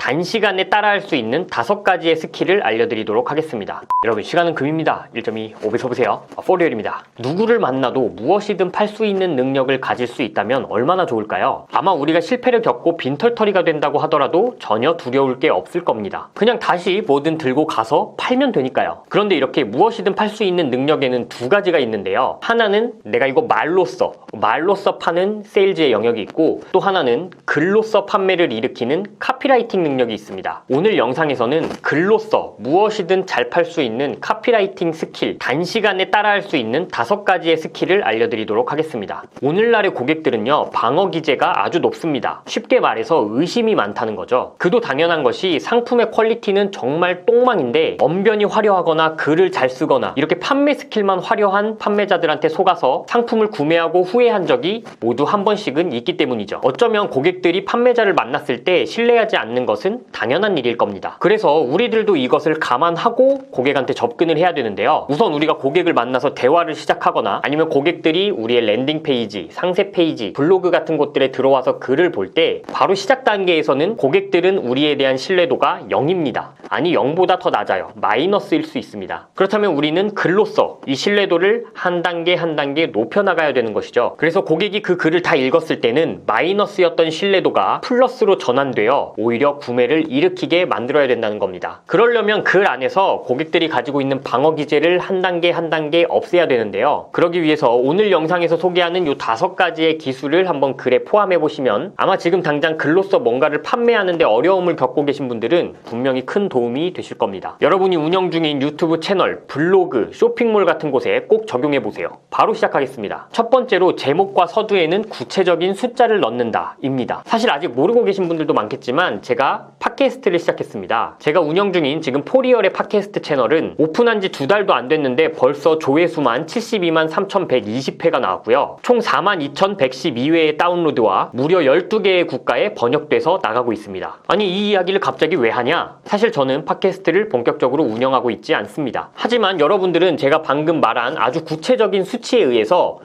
단시간에 따라할 수 있는 5가지의 스킬을 알려드리도록 하겠습니다. 여러분, 시간은 금입니다. 1.2 5배서 보세요. 포리얼입니다. 누구를 만나도 무엇이든 팔 수 있는 능력을 가질 수 있다면 얼마나 좋을까요? 아마 우리가 실패를 겪고 빈털터리가 된다고 하더라도 전혀 두려울 게 없을 겁니다. 그냥 다시 뭐든 들고 가서 팔면 되니까요. 그런데 이렇게 무엇이든 팔 수 있는 능력에는 2가지가 있는데요. 하나는 내가 이거 말로써 파는 세일즈의 영역이 있고, 또 하나는 글로써 판매를 일으키는 카피라이팅 능력이 있습니다. 오늘 영상에서는 글로써 무엇이든 잘 팔 수 있는 카피라이팅 스킬, 단시간에 따라할 수 있는 5가지의 스킬을 알려드리도록 하겠습니다. 오늘날의 고객들은요, 방어 기제가 아주 높습니다. 쉽게 말해서 의심이 많다는 거죠. 그도 당연한 것이 상품의 퀄리티는 정말 똥망인데 언변이 화려하거나 글을 잘 쓰거나 이렇게 판매 스킬만 화려한 판매자들한테 속아서 상품을 구매하고 후회한 적이 모두 한 번씩은 있기 때문이죠. 어쩌면 고객들이 판매자를 만났을 때 신뢰하지 않는 것은 당연한 일일 겁니다. 그래서 우리들도 이것을 감안하고 고객한테 접근을 해야 되는데요. 우선 우리가 고객을 만나서 대화를 시작하거나 아니면 고객들이 우리의 랜딩 페이지, 상세 페이지, 블로그 같은 곳들에 들어와서 글을 볼 때 바로 시작 단계에서는 고객들은 우리에 대한 신뢰도가 0입니다. 아니 0보다 더 낮아요. 마이너스일 수 있습니다. 그렇다면 우리는 글로써 이 신뢰도를 한 단계 한 단계 높여나가야 되는 것이죠. 그래서 고객이 그 글을 다 읽었을 때는 마이너스였던 신뢰도가 플러스로 전환되어 오히려 구매를 일으키게 만들어야 된다는 겁니다. 그러려면 글 안에서 고객들이 가지고 있는 방어 기제를 한 단계 한 단계 없애야 되는데요. 그러기 위해서 오늘 영상에서 소개하는 이 5가지의 기술을 한번 글에 포함해 보시면 아마 지금 당장 글로써 뭔가를 판매하는데 어려움을 겪고 계신 분들은 분명히 큰 도움이 되실 겁니다. 여러분이 운영 중인 유튜브 채널, 블로그, 쇼핑몰 같은 곳에 꼭 적용해 보세요. 바로 시작하겠습니다. 첫 번째로 제목과 서두에는 구체적인 숫자를 넣는다 입니다. 사실 아직 모르고 계신 분들도 많겠지만 제가 팟캐스트를 시작했습니다. 제가 운영 중인 지금 포리얼의 팟캐스트 채널은 오픈한 지 2달도 안 됐는데 벌써 조회수만 72만 3,120회가 나왔고요. 총 42,112회의 다운로드와 무려 12개의 국가에 번역돼서 나가고 있습니다. 아니 이 이야기를 갑자기 왜 하냐? 사실 저는 팟캐스트를 본격적으로 운영하고 있지 않습니다. 하지만 여러분들은 제가 방금 말한 아주 구체적인 수치에 의해서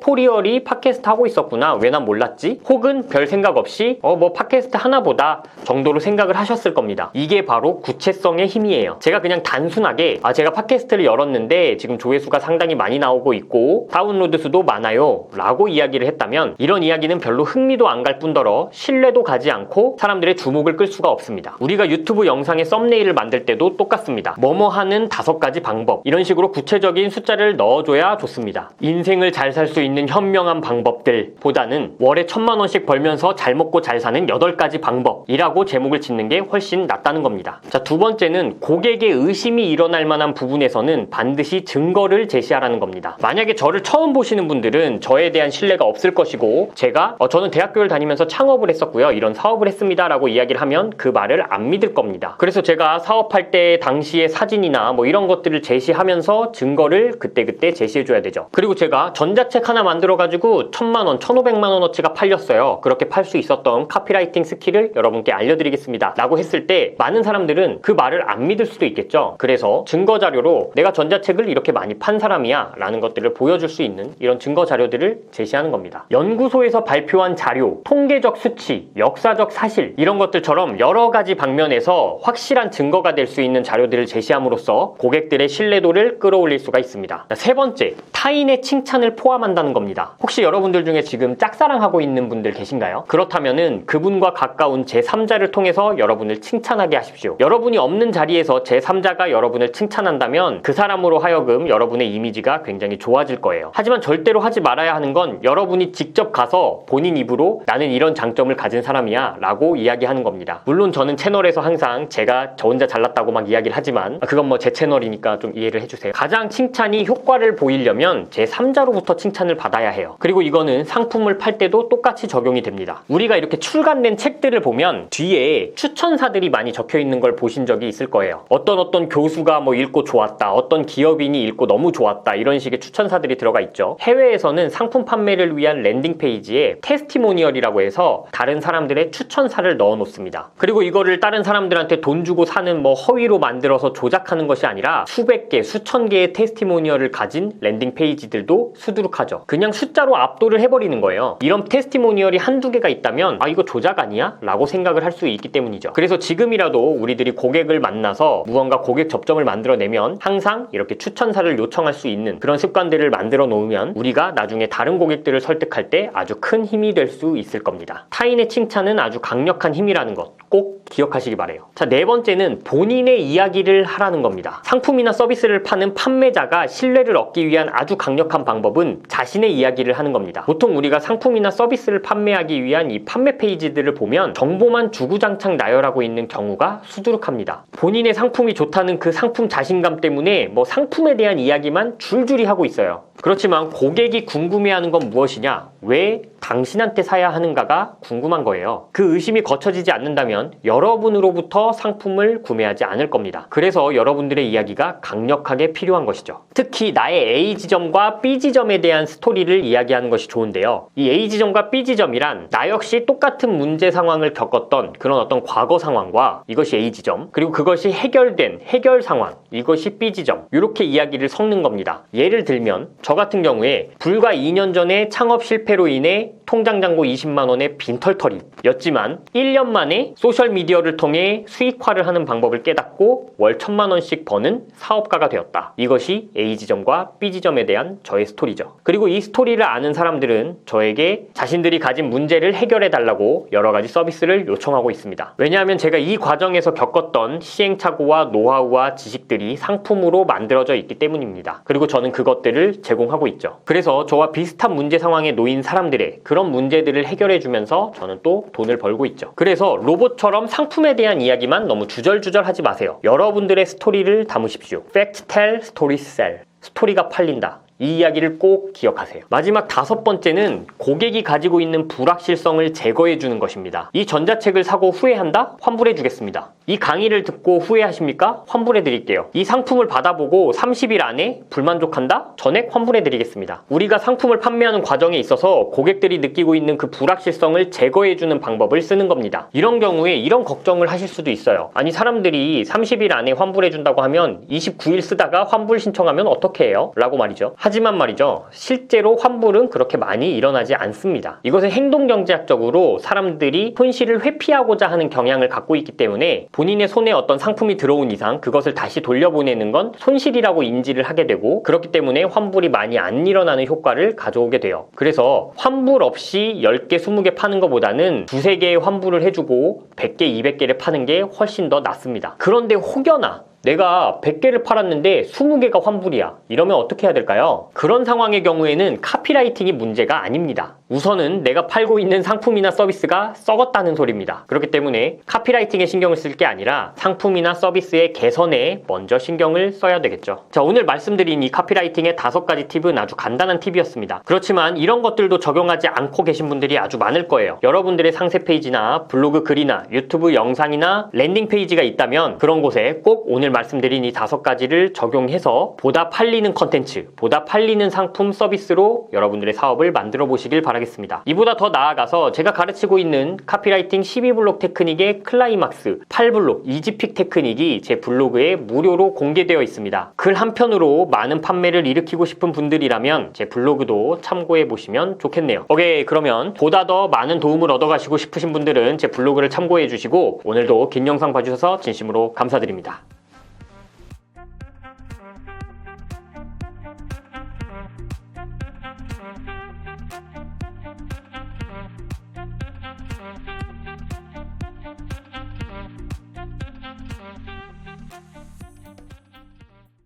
포리얼이 팟캐스트 하고 있었구나, 왜 난 몰랐지? 혹은 별 생각 없이 뭐 팟캐스트 하나보다 정도로 생각을 하셨을 겁니다. 이게 바로 구체성의 힘이에요. 제가 그냥 단순하게 제가 팟캐스트를 열었는데 지금 조회수가 상당히 많이 나오고 있고 다운로드 수도 많아요 라고 이야기를 했다면 이런 이야기는 별로 흥미도 안 갈 뿐더러 신뢰도 가지 않고 사람들의 주목을 끌 수가 없습니다. 우리가 유튜브 영상의 썸네일을 만들 때도 똑같습니다. 뭐뭐 하는 5가지 방법, 이런 식으로 구체적인 숫자를 넣어줘야 좋습니다. 인생을 잘 살 수 있는 현명한 방법들 보다는 월에 1,000만 원씩 벌면서 잘 먹고 잘 사는 8가지 방법이라고 제목을 짓는 게 훨씬 낫다는 겁니다. 자, 2번째는 고객의 의심이 일어날 만한 부분에서는 반드시 증거를 제시하라는 겁니다. 만약에 저를 처음 보시는 분들은 저에 대한 신뢰가 없을 것이고 제가 저는 대학교를 다니면서 창업을 했었고요, 이런 사업을 했습니다 라고 이야기를 하면 그 말을 안 믿을 겁니다. 그래서 제가 사업할 때 당시의 사진이나 뭐 이런 것들을 제시하면서 증거를 그때그때 제시해줘야 되죠. 그리고 제가 전자책 하나 만들어가지고 1,000만 원, 1,500만 원어치가 팔렸어요. 그렇게 팔 수 있었던 카피라이팅 스킬을 여러분께 알려드리겠습니다 라고 했을 때 많은 사람들은 그 말을 안 믿을 수도 있겠죠. 그래서 증거 자료로 내가 전자책을 이렇게 많이 판 사람이야 라는 것들을 보여줄 수 있는 이런 증거 자료들을 제시하는 겁니다. 연구소에서 발표한 자료, 통계적 수치, 역사적 사실, 이런 것들처럼 여러 가지 방면에서 확실한 증거가 될 수 있는 자료들을 제시함으로써 고객들의 신뢰도를 끌어올릴 수가 있습니다. 3번째, 타인의 칭찬을 포함한다는 겁니다. 혹시 여러분들 중에 지금 짝사랑하고 있는 분들 계신가요? 그렇다면은 그분과 가까운 제3자를 통해서 여러분을 칭찬하게 하십시오. 여러분이 없는 자리에서 제3자가 여러분을 칭찬한다면 그 사람으로 하여금 여러분의 이미지가 굉장히 좋아질 거예요. 하지만 절대로 하지 말아야 하는 건 여러분이 직접 가서 본인 입으로 나는 이런 장점을 가진 사람이야 라고 이야기하는 겁니다. 물론 저는 채널에서 항상 제가 저 혼자 잘났다고 막 이야기를 하지만 그건 뭐 제 채널이니까 좀 이해를 해주세요. 가장 칭찬이 효과를 보이려면 제3자로부터 칭찬을 받아야 해요. 그리고 이거는 상품을 팔 때도 똑같이 적용이 됩니다. 우리가 이렇게 출간된 책들을 보면 뒤에 추천사들이 많이 적혀 있는 걸 보신 적이 있을 거예요. 어떤 교수가 뭐 읽고 좋았다, 어떤 기업인이 읽고 너무 좋았다, 이런 식의 추천사들이 들어가 있죠. 해외에서는 상품 판매를 위한 랜딩 페이지에 테스티모니얼이라고 해서 다른 사람들의 추천사를 넣어 놓습니다. 그리고 이거를 다른 사람들한테 돈 주고 사는 뭐 허위로 만들어서 조작하는 것이 아니라 수백 개, 수천 개의 테스티모니얼을 가진 랜딩 페이지들도 수두룩하죠. 그냥 숫자로 압도를 해버리는 거예요. 이런 테스티모니얼이 한두 개가 있다면 이거 조작 아니야? 라고 생각을 할 수 있기 때문이죠. 그래서 지금이라도 우리들이 고객을 만나서 무언가 고객 접점을 만들어내면 항상 이렇게 추천사를 요청할 수 있는 그런 습관들을 만들어 놓으면 우리가 나중에 다른 고객들을 설득할 때 아주 큰 힘이 될 수 있을 겁니다. 타인의 칭찬은 아주 강력한 힘이라는 것 꼭 기억하시기 바래요. 자, 네 번째는 본인의 이야기를 하라는 겁니다. 상품이나 서비스를 파는 판매자가 신뢰를 얻기 위한 아주 강력한 방법은 자신의 이야기를 하는 겁니다. 보통 우리가 상품이나 서비스를 판매하기 위한 이 판매 페이지들을 보면 정보만 주구장창 나열하고 있는 경우가 수두룩합니다. 본인의 상품이 좋다는 그 상품 자신감 때문에 뭐 상품에 대한 이야기만 줄줄이 하고 있어요. 그렇지만 고객이 궁금해하는 건 무엇이냐? 왜 당신한테 사야 하는가가 궁금한 거예요. 그 의심이 거쳐지지 않는다면 여러분으로부터 상품을 구매하지 않을 겁니다. 그래서 여러분들의 이야기가 강력하게 필요한 것이죠. 특히 나의 A 지점과 B 지점에 대한 스토리를 이야기하는 것이 좋은데요. 이 A 지점과 B 지점이란 나 역시 똑같은 문제 상황을 겪었던 그런 어떤 과거 상황과 이것이 A 지점, 그리고 그것이 해결된 해결 상황, 이것이 B 지점, 이렇게 이야기를 섞는 겁니다. 예를 들면 저 같은 경우에 불과 2년 전에 창업 실패로 인해 통장 잔고 20만 원의 빈털터리였지만 1년 만에 소셜미디어를 통해 수익화를 하는 방법을 깨닫고 월 1,000만 원씩 버는 사업가가 되었다. 이것이 A 지점과 B 지점에 대한 저의 스토리죠. 그리고 이 스토리를 아는 사람들은 저에게 자신들이 가진 문제를 해결해 달라고 여러 가지 서비스를 요청하고 있습니다. 왜냐하면 제가 이 과정에서 겪었던 시행착오와 노하우와 지식들이 상품으로 만들어져 있기 때문입니다. 그리고 저는 그것들을 제공하고 있죠. 그래서 저와 비슷한 문제 상황에 놓인 사람들의 그런 문제들을 해결해 주면서 저는 또 돈을 벌고 있죠. 그래서 로봇처럼 상품에 대한 이야기만 너무 주절주절 하지 마세요. 여러분들의 스토리를 담으십시오. Fact tell, story sell. 스토리가 팔린다. 이 이야기를 꼭 기억하세요. 마지막 다섯 번째는 고객이 가지고 있는 불확실성을 제거해 주는 것입니다. 이 전자책을 사고 후회한다? 환불해 주겠습니다. 이 강의를 듣고 후회하십니까? 환불해 드릴게요. 이 상품을 받아보고 30일 안에 불만족한다? 전액 환불해 드리겠습니다. 우리가 상품을 판매하는 과정에 있어서 고객들이 느끼고 있는 그 불확실성을 제거해 주는 방법을 쓰는 겁니다. 이런 경우에 이런 걱정을 하실 수도 있어요. 아니 사람들이 30일 안에 환불해 준다고 하면 29일 쓰다가 환불 신청하면 어떻게 해요? 라고 말이죠. 하지만 말이죠, 실제로 환불은 그렇게 많이 일어나지 않습니다. 이것은 행동경제학적으로 사람들이 손실을 회피하고자 하는 경향을 갖고 있기 때문에 본인의 손에 어떤 상품이 들어온 이상 그것을 다시 돌려보내는 건 손실이라고 인지를 하게 되고, 그렇기 때문에 환불이 많이 안 일어나는 효과를 가져오게 돼요. 그래서 환불 없이 10개, 20개 파는 것보다는 2-3개의 환불을 해주고 100개, 200개를 파는 게 훨씬 더 낫습니다. 그런데 혹여나 내가 100개를 팔았는데 20개가 환불이야. 이러면 어떻게 해야 될까요? 그런 상황의 경우에는 카피라이팅이 문제가 아닙니다. 우선은 내가 팔고 있는 상품이나 서비스가 썩었다는 소리입니다. 그렇기 때문에 카피라이팅에 신경을 쓸 게 아니라 상품이나 서비스의 개선에 먼저 신경을 써야 되겠죠. 자, 오늘 말씀드린 이 카피라이팅의 5가지 팁은 아주 간단한 팁이었습니다. 그렇지만 이런 것들도 적용하지 않고 계신 분들이 아주 많을 거예요. 여러분들의 상세 페이지나 블로그 글이나 유튜브 영상이나 랜딩 페이지가 있다면 그런 곳에 꼭 오늘 말씀드린 이 5가지를 적용해서 보다 팔리는 컨텐츠, 보다 팔리는 상품 서비스로 여러분들의 사업을 만들어 보시길 바라겠습니다. 이보다 더 나아가서 제가 가르치고 있는 카피라이팅 12블록 테크닉의 클라이막스 8블록 이지픽 테크닉이 제 블로그에 무료로 공개되어 있습니다. 글 한 편으로 많은 판매를 일으키고 싶은 분들이라면 제 블로그도 참고해 보시면 좋겠네요. 오케이, 그러면 보다 더 많은 도움을 얻어가시고 싶으신 분들은 제 블로그를 참고해 주시고 오늘도 긴 영상 봐주셔서 진심으로 감사드립니다.